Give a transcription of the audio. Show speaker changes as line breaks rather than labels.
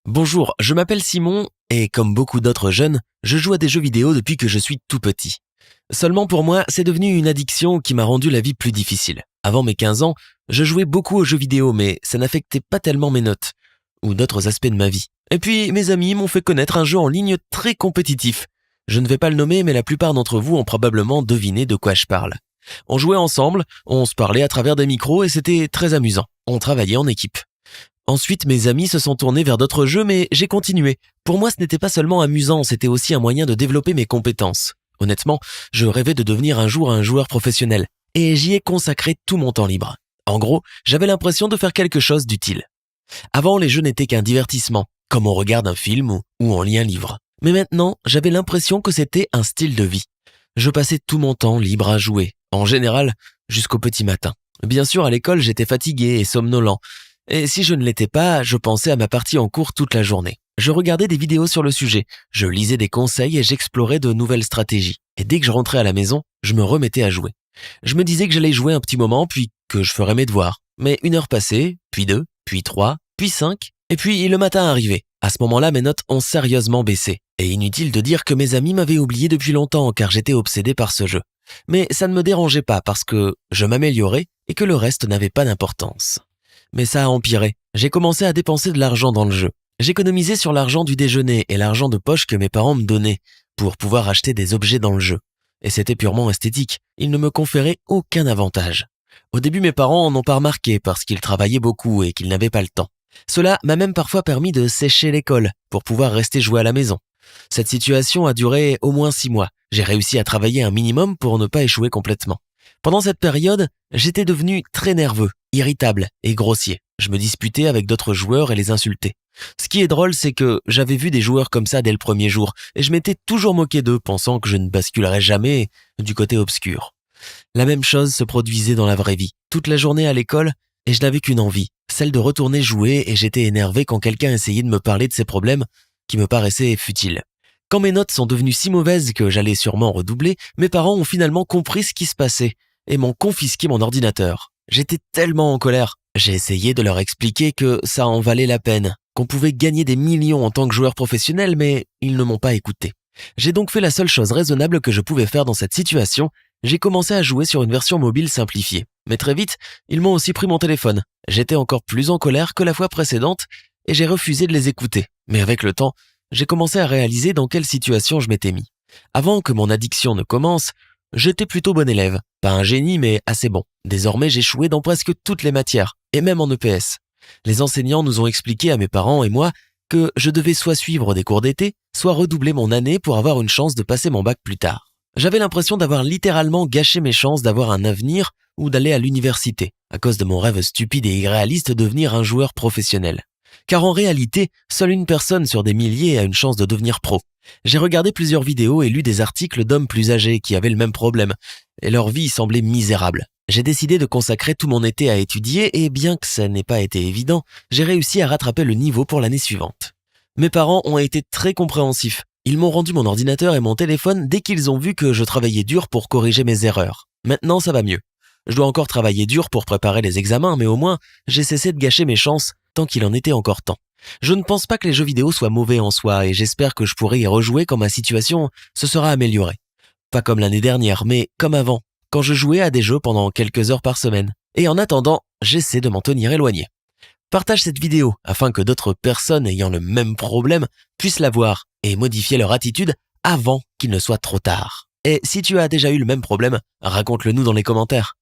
Bonjour, je m'appelle Simon et comme beaucoup d'autres jeunes, je joue à des jeux vidéo depuis que je suis tout petit. Seulement pour moi, c'est devenu une addiction qui m'a rendu la vie plus difficile. Avant mes 15 ans, je jouais beaucoup aux jeux vidéo mais ça n'affectait pas tellement mes notes ou d'autres aspects de ma vie. Et puis mes amis m'ont fait connaître un jeu en ligne très compétitif. Je ne vais pas le nommer mais la plupart d'entre vous ont probablement deviné de quoi je parle. On jouait ensemble, on se parlait à travers des micros et c'était très amusant. On travaillait en équipe. Ensuite, mes amis se sont tournés vers d'autres jeux, mais j'ai continué. Pour moi, ce n'était pas seulement amusant, c'était aussi un moyen de développer mes compétences. Honnêtement, je rêvais de devenir un jour un joueur professionnel, et j'y ai consacré tout mon temps libre. En gros, j'avais l'impression de faire quelque chose d'utile. Avant, les jeux n'étaient qu'un divertissement, comme on regarde un film ou on lit un livre. Mais maintenant, j'avais l'impression que c'était un style de vie. Je passais tout mon temps libre à jouer, en général, jusqu'au petit matin. Bien sûr, à l'école, j'étais fatigué et somnolent. Et si je ne l'étais pas, je pensais à ma partie en cours toute la journée. Je regardais des vidéos sur le sujet, je lisais des conseils et j'explorais de nouvelles stratégies. Et dès que je rentrais à la maison, je me remettais à jouer. Je me disais que j'allais jouer un petit moment, puis que je ferais mes devoirs. Mais 1 heure passait, puis 2, puis 3, puis 5, et puis le matin arrivait. À ce moment-là, mes notes ont sérieusement baissé. Et inutile de dire que mes amis m'avaient oublié depuis longtemps car j'étais obsédé par ce jeu. Mais ça ne me dérangeait pas parce que je m'améliorais et que le reste n'avait pas d'importance. Mais ça a empiré. J'ai commencé à dépenser de l'argent dans le jeu. J'économisais sur l'argent du déjeuner et l'argent de poche que mes parents me donnaient pour pouvoir acheter des objets dans le jeu. Et c'était purement esthétique. Ils ne me conféraient aucun avantage. Au début, mes parents en ont pas remarqué parce qu'ils travaillaient beaucoup et qu'ils n'avaient pas le temps. Cela m'a même parfois permis de sécher l'école pour pouvoir rester jouer à la maison. Cette situation a duré au moins 6 mois. J'ai réussi à travailler un minimum pour ne pas échouer complètement. Pendant cette période, j'étais devenu très nerveux, irritable et grossier. Je me disputais avec d'autres joueurs et les insultais. Ce qui est drôle, c'est que j'avais vu des joueurs comme ça dès le premier jour et je m'étais toujours moqué d'eux, pensant que je ne basculerais jamais du côté obscur. La même chose se produisait dans la vraie vie, toute la journée à l'école, et je n'avais qu'une envie, celle de retourner jouer, et j'étais énervé quand quelqu'un essayait de me parler de ses problèmes qui me paraissaient futiles. Quand mes notes sont devenues si mauvaises que j'allais sûrement redoubler, mes parents ont finalement compris ce qui se passait et m'ont confisqué mon ordinateur. J'étais tellement en colère. J'ai essayé de leur expliquer que ça en valait la peine, qu'on pouvait gagner des millions en tant que joueur professionnel, mais ils ne m'ont pas écouté. J'ai donc fait la seule chose raisonnable que je pouvais faire dans cette situation. J'ai commencé à jouer sur une version mobile simplifiée. Mais très vite, ils m'ont aussi pris mon téléphone. J'étais encore plus en colère que la fois précédente et j'ai refusé de les écouter. Mais avec le temps, j'ai commencé à réaliser dans quelle situation je m'étais mis. Avant que mon addiction ne commence, j'étais plutôt bon élève. Pas un génie, mais assez bon. Désormais, j'échouais dans presque toutes les matières, et même en EPS. Les enseignants nous ont expliqué à mes parents et moi que je devais soit suivre des cours d'été, soit redoubler mon année pour avoir une chance de passer mon bac plus tard. J'avais l'impression d'avoir littéralement gâché mes chances d'avoir un avenir ou d'aller à l'université, à cause de mon rêve stupide et irréaliste de devenir un joueur professionnel. Car en réalité, seule une personne sur des milliers a une chance de devenir pro. J'ai regardé plusieurs vidéos et lu des articles d'hommes plus âgés qui avaient le même problème, et leur vie semblait misérable. J'ai décidé de consacrer tout mon été à étudier et bien que ça n'ait pas été évident, j'ai réussi à rattraper le niveau pour l'année suivante. Mes parents ont été très compréhensifs. Ils m'ont rendu mon ordinateur et mon téléphone dès qu'ils ont vu que je travaillais dur pour corriger mes erreurs. Maintenant, ça va mieux. Je dois encore travailler dur pour préparer les examens, mais au moins, j'ai cessé de gâcher mes chances tant qu'il en était encore temps. Je ne pense pas que les jeux vidéo soient mauvais en soi et j'espère que je pourrai y rejouer quand ma situation se sera améliorée. Pas comme l'année dernière, mais comme avant, quand je jouais à des jeux pendant quelques heures par semaine. Et en attendant, j'essaie de m'en tenir éloigné. Partage cette vidéo afin que d'autres personnes ayant le même problème puissent la voir et modifier leur attitude avant qu'il ne soit trop tard. Et si tu as déjà eu le même problème, raconte-le nous dans les commentaires.